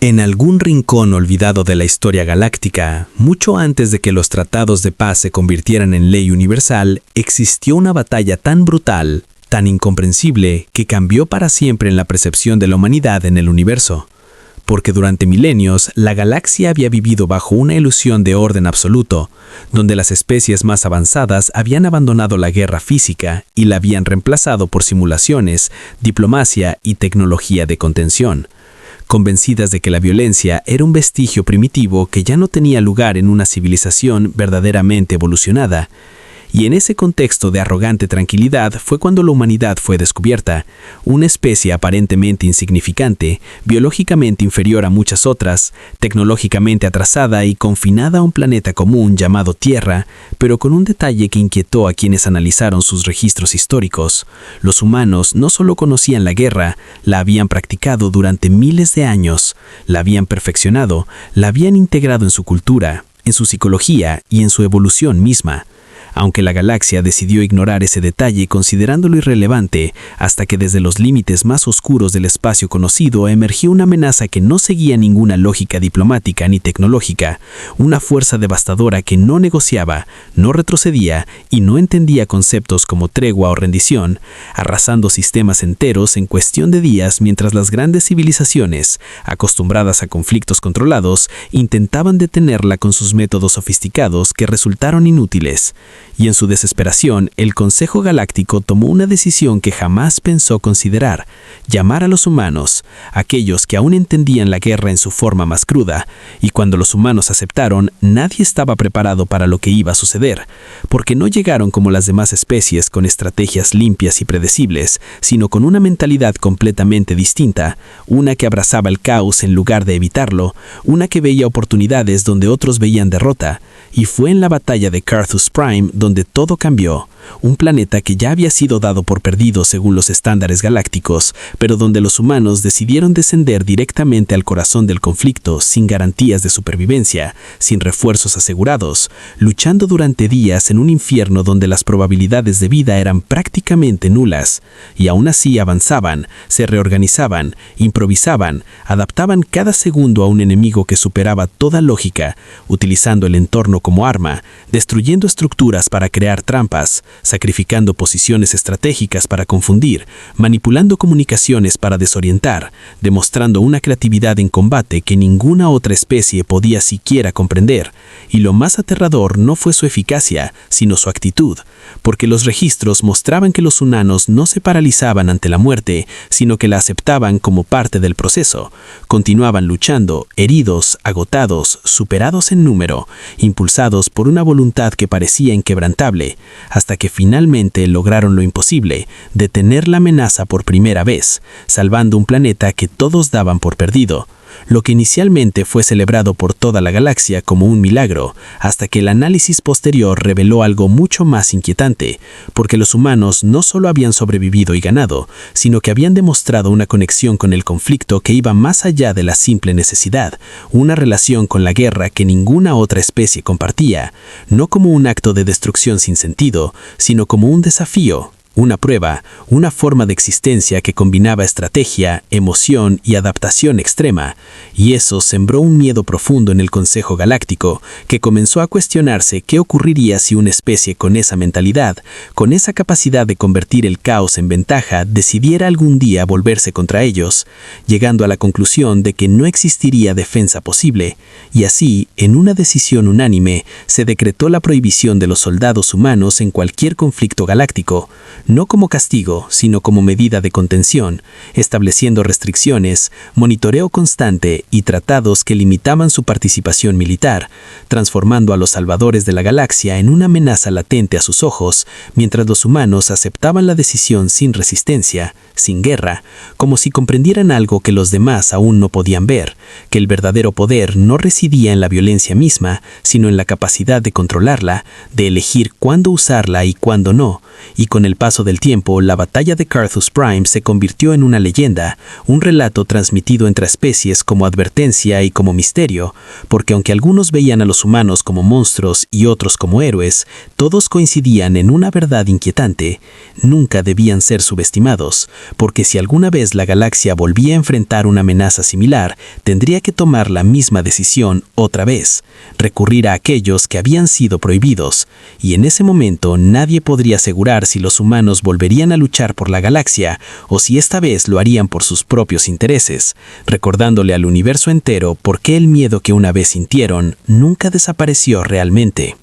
En algún rincón olvidado de la historia galáctica, mucho antes de que los tratados de paz se convirtieran en ley universal, existió una batalla tan brutal, tan incomprensible, que cambió para siempre en la percepción de la humanidad en el universo. Porque durante milenios, la galaxia había vivido bajo una ilusión de orden absoluto, donde las especies más avanzadas habían abandonado la guerra física y la habían reemplazado por simulaciones, diplomacia y tecnología de contención, convencidas de que la violencia era un vestigio primitivo que ya no tenía lugar en una civilización verdaderamente evolucionada. Y en ese contexto de arrogante tranquilidad fue cuando la humanidad fue descubierta, una especie aparentemente insignificante, biológicamente inferior a muchas otras, tecnológicamente atrasada y confinada a un planeta común llamado Tierra, pero con un detalle que inquietó a quienes analizaron sus registros históricos. Los humanos no solo conocían la guerra, la habían practicado durante miles de años, la habían perfeccionado, la habían integrado en su cultura, en su psicología y en su evolución misma. Aunque la galaxia decidió ignorar ese detalle considerándolo irrelevante, hasta que desde los límites más oscuros del espacio conocido emergió una amenaza que no seguía ninguna lógica diplomática ni tecnológica, una fuerza devastadora que no negociaba, no retrocedía y no entendía conceptos como tregua o rendición, arrasando sistemas enteros en cuestión de días mientras las grandes civilizaciones, acostumbradas a conflictos controlados, intentaban detenerla con sus métodos sofisticados que resultaron inútiles. Y en su desesperación, el Consejo Galáctico tomó una decisión que jamás pensó considerar: llamar a los humanos, aquellos que aún entendían la guerra en su forma más cruda, y cuando los humanos aceptaron, nadie estaba preparado para lo que iba a suceder, porque no llegaron como las demás especies con estrategias limpias y predecibles, sino con una mentalidad completamente distinta, una que abrazaba el caos en lugar de evitarlo, una que veía oportunidades donde otros veían derrota, y fue en la batalla de Carthus Prime donde todo cambió, un planeta que ya había sido dado por perdido según los estándares galácticos, pero donde los humanos decidieron descender directamente al corazón del conflicto sin garantías de supervivencia, sin refuerzos asegurados, luchando durante días en un infierno donde las probabilidades de vida eran prácticamente nulas, y aún así avanzaban, se reorganizaban, improvisaban, adaptaban cada segundo a un enemigo que superaba toda lógica, utilizando el entorno como arma, destruyendo estructuras para crear trampas, sacrificando posiciones estratégicas para confundir, manipulando comunicaciones para desorientar, demostrando una creatividad en combate que ninguna otra especie podía siquiera comprender. Y lo más aterrador no fue su eficacia, sino su actitud, porque los registros mostraban que los humanos no se paralizaban ante la muerte, sino que la aceptaban como parte del proceso. Continuaban luchando, heridos, agotados, superados en número, impulsados por una voluntad que parecía inquebrantable, hasta que finalmente lograron lo imposible: detener la amenaza por primera vez, salvando un planeta que todos daban por perdido. Lo que inicialmente fue celebrado por toda la galaxia como un milagro, hasta que el análisis posterior reveló algo mucho más inquietante, porque los humanos no solo habían sobrevivido y ganado, sino que habían demostrado una conexión con el conflicto que iba más allá de la simple necesidad, una relación con la guerra que ninguna otra especie compartía, no como un acto de destrucción sin sentido, sino como un desafío, una prueba, una forma de existencia que combinaba estrategia, emoción y adaptación extrema, y eso sembró un miedo profundo en el Consejo Galáctico, que comenzó a cuestionarse qué ocurriría si una especie con esa mentalidad, con esa capacidad de convertir el caos en ventaja, decidiera algún día volverse contra ellos, llegando a la conclusión de que no existiría defensa posible, y así, en una decisión unánime, se decretó la prohibición de los soldados humanos en cualquier conflicto galáctico, no como castigo, sino como medida de contención, estableciendo restricciones, monitoreo constante y tratados que limitaban su participación militar, transformando a los salvadores de la galaxia en una amenaza latente a sus ojos, mientras los humanos aceptaban la decisión sin resistencia, sin guerra, como si comprendieran algo que los demás aún no podían ver, que el verdadero poder no residía en la violencia misma, sino en la capacidad de controlarla, de elegir cuándo usarla y cuándo no, y con el paso paso del tiempo, la batalla de Carthus Prime se convirtió en una leyenda, un relato transmitido entre especies como advertencia y como misterio, porque aunque algunos veían a los humanos como monstruos y otros como héroes, todos coincidían en una verdad inquietante: nunca debían ser subestimados, porque si alguna vez la galaxia volvía a enfrentar una amenaza similar, tendría que tomar la misma decisión otra vez, recurrir a aquellos que habían sido prohibidos, y en ese momento nadie podría asegurar si los humanos volverían a luchar por la galaxia o si esta vez lo harían por sus propios intereses, recordándole al universo entero por qué el miedo que una vez sintieron nunca desapareció realmente.